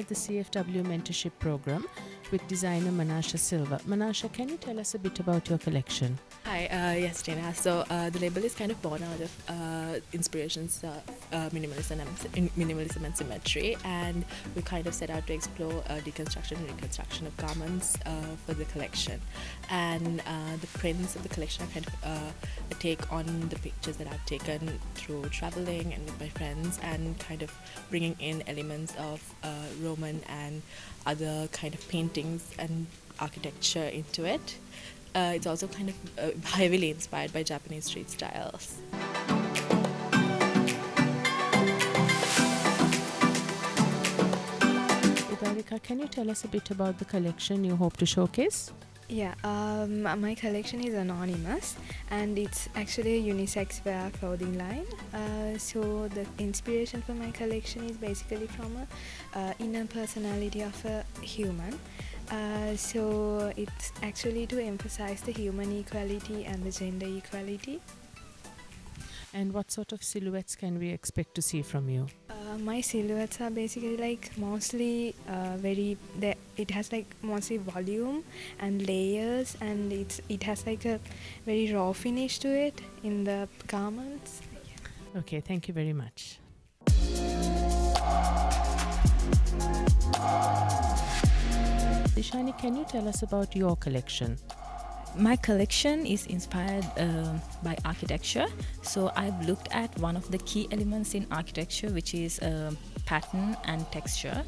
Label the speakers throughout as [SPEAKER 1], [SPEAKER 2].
[SPEAKER 1] inside the CFW mentorship program with designer Manasha Silva. Manasha, can you tell us a bit about your collection?
[SPEAKER 2] Hi, yes, Dana. So the label is kind of born out of inspirations of minimalism and symmetry, and we kind of set out to explore deconstruction and reconstruction of garments for the collection. And the prints of the collection are kind of a take on the pictures that I've taken through traveling and with my friends, and kind of bringing in elements of Roman and other kind of paintings and architecture into it. It's also kind of heavily inspired by Japanese street styles.
[SPEAKER 1] Ibarika, can you tell us a bit about the collection you hope to showcase?
[SPEAKER 3] Yeah, my collection is anonymous and it's actually a unisex wear clothing line. So the inspiration for my collection is basically from a inner personality of a human. So it's actually to emphasize the human equality and the gender equality.
[SPEAKER 1] And what sort of silhouettes can we expect to see from you?
[SPEAKER 3] My silhouettes are basically like mostly it has like mostly volume and layers, and it has like a very raw finish to it in the garments.
[SPEAKER 1] Okay, thank you very much. Dishani, can you tell us about your collection?
[SPEAKER 4] My collection is inspired by architecture. So I've looked at one of the key elements in architecture, which is pattern and texture.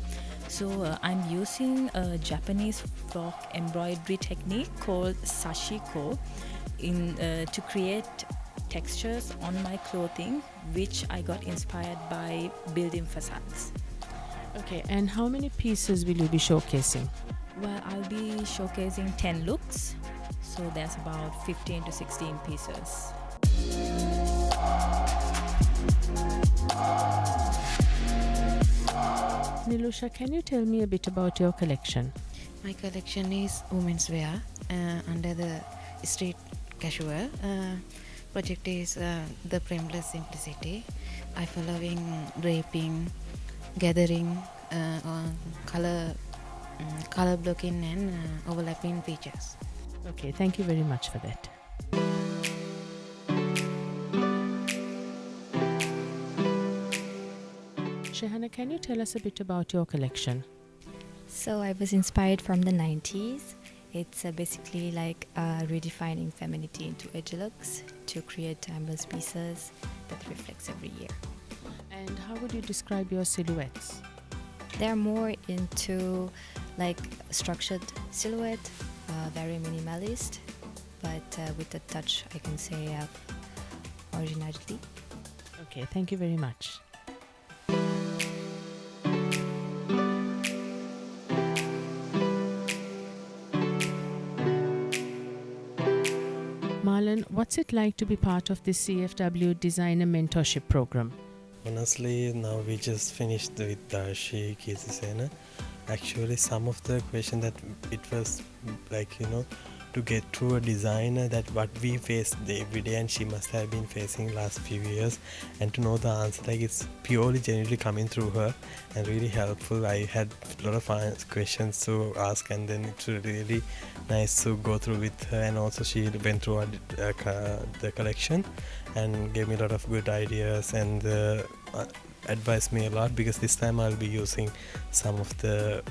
[SPEAKER 4] So I'm using a Japanese frock embroidery technique called sashiko to create textures on my clothing, which I got inspired by building facades.
[SPEAKER 1] Okay, and how many pieces will you be showcasing?
[SPEAKER 4] Well, I'll be showcasing 10 looks. So there's about 15 to 16 pieces.
[SPEAKER 1] Nilusha, can you tell me a bit about your collection?
[SPEAKER 5] My collection is women's wear under the street casual. Project is the frameless simplicity. I following draping, gathering, color blocking and overlapping features.
[SPEAKER 1] Okay, thank you very much for that. Shehana, can you tell us a bit about your collection?
[SPEAKER 6] So I was inspired from the 90s. It's basically like redefining femininity into edge looks to create timeless pieces that reflects every year.
[SPEAKER 1] And how would you describe your silhouettes?
[SPEAKER 6] They're more into like structured silhouette, very minimalist, but with a touch, I can say, of originality.
[SPEAKER 1] Okay, thank you very much. Marlon, what's it like to be part of this CFW designer mentorship program?
[SPEAKER 7] Honestly, now we just finished with Darshi Kirtisena. Actually, some of the question that it was like, to get through a designer that what we face every day, and she must have been facing last few years, and to know the answer, like it's purely genuinely coming through her and really helpful. I had a lot of questions to ask, and then it's really nice to go through with her, and also she went through the collection and gave me a lot of good ideas and advised me a lot, because this time I'll be using some of the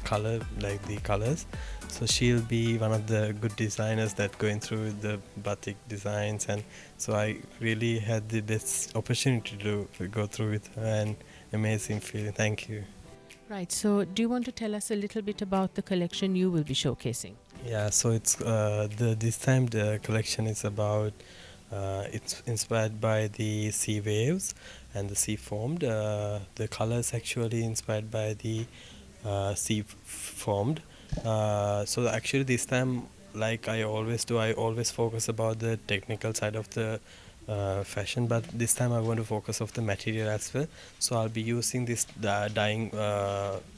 [SPEAKER 7] color, like the colors. So she'll be one of the good designers that going through the batik designs, and so I really had the best opportunity to go through with her, and amazing feeling. Thank you.
[SPEAKER 1] Right, so do you want to tell us a little bit about the collection you will be showcasing?
[SPEAKER 7] Yeah, so it's this time the collection is about it's inspired by the sea waves and the sea formed. The colors actually inspired by the sea formed. So actually this time, like I always do, I always focus about the technical side of the fashion, but this time I want to focus of the material as well. So I'll be using this dyeing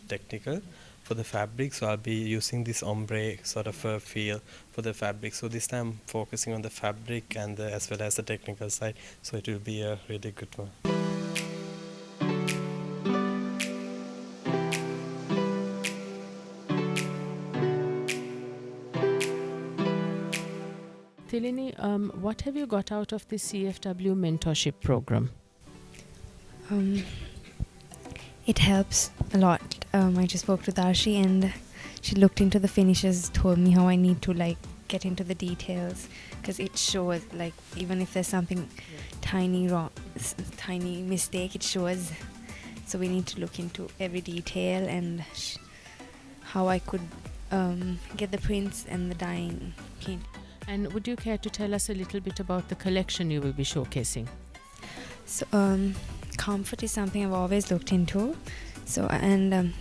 [SPEAKER 7] technical for the fabric, so I'll be using this ombre sort of a feel for the fabric. So this time focusing on the fabric and as well as the technical side, so it will be a really good one.
[SPEAKER 1] what have you got out of the CFW mentorship program?
[SPEAKER 3] It helps a lot. I just spoke to Darshi and she looked into the finishes, told me how I need to like get into the details, because it shows like even if there's something tiny wrong, tiny mistake, it shows. So we need to look into every detail and how I could get the prints and the dyeing paint.
[SPEAKER 1] And would you care to tell us a little bit about the collection you will be showcasing?
[SPEAKER 3] So comfort is something I've always looked into. So and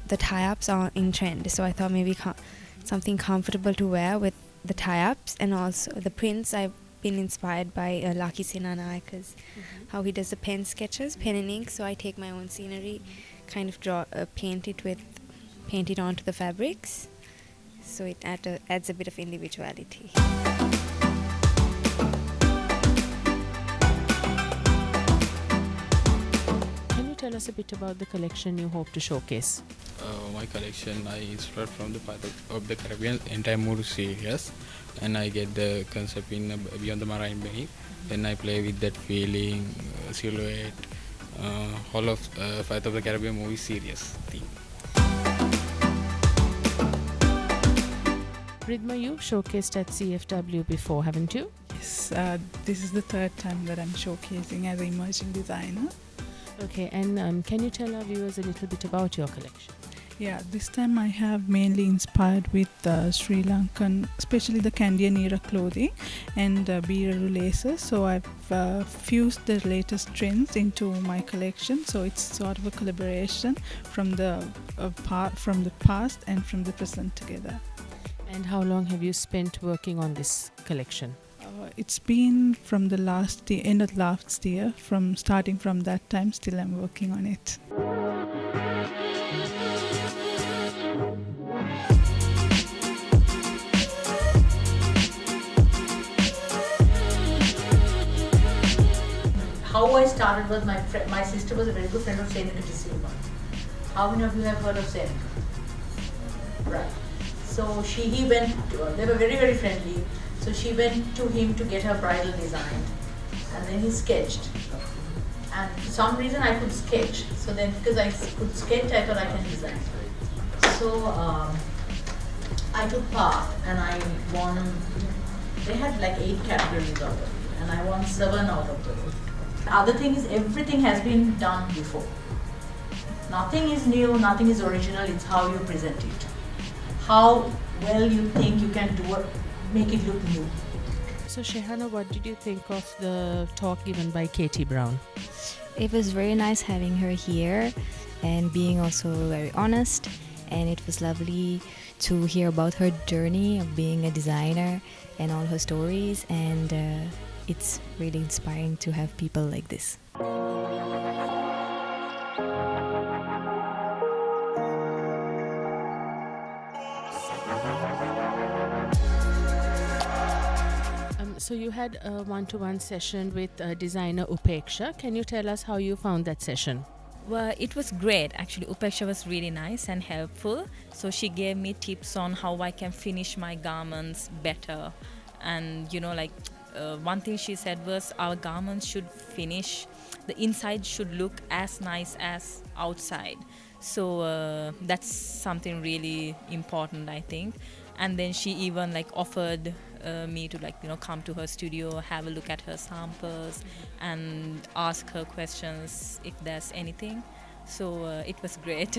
[SPEAKER 3] the tie-ups are in trend. So I thought maybe something comfortable to wear with the tie-ups, and also the prints. I've been inspired by Laki Sinanayaka's how he does the pen sketches, pen and ink. So I take my own scenery, kind of draw, paint it onto the fabrics. So it adds a bit of individuality.
[SPEAKER 1] Can you tell us a bit about the collection you hope to showcase?
[SPEAKER 8] My collection I inspired from the Pirates of the Caribbean entire movie series, and I get the concept in Beyond the Marine Beneath. Then I play with that feeling, silhouette, whole of Pirates of the Caribbean movie series theme.
[SPEAKER 1] Ridma, you've showcased at CFW before, haven't you?
[SPEAKER 9] Yes, this is the third time that I'm showcasing as an emerging designer.
[SPEAKER 1] Okay, and can you tell our viewers a little bit about your collection?
[SPEAKER 9] Yeah, this time I have mainly inspired with Sri Lankan, especially the Candian era clothing and bearer laces. So I've fused the latest trends into my collection. So it's sort of a collaboration from the past and from the present together.
[SPEAKER 1] And how long have you spent working on this collection?
[SPEAKER 9] It's been from the end of last year. From starting from that time, still I'm working on it.
[SPEAKER 10] How I started was my sister was a very good friend of Seneca de Silva. How many of you have heard of Seneca? Right. So he went, they were very, very friendly. So she went to him to get her bridal designed, and then he sketched. And for some reason I could sketch. So then because I could sketch, I thought I can design. So I took part and I won, they had like 8 categories of it, and I won 7 out of those. The other thing is everything has been done before. Nothing is new, nothing is original, it's how you present it. How well you think you can do it, make it look new.
[SPEAKER 1] So Shehana, what did you think of the talk given by Katie Brown?
[SPEAKER 6] It was very nice having her here and being also very honest, and it was lovely to hear about her journey of being a designer and all her stories, and it's really inspiring to have people like this.
[SPEAKER 1] So you had a one-to-one session with designer Upeksha. Can you tell us how you found that session?
[SPEAKER 4] Well, it was great. Actually, Upeksha was really nice and helpful. So she gave me tips on how I can finish my garments better. And, one thing she said was our garments should finish, the inside should look as nice as outside. So that's something really important, I think. And then she even offered me to come to her studio, have a look at her samples and ask her questions if there's anything. So it was great.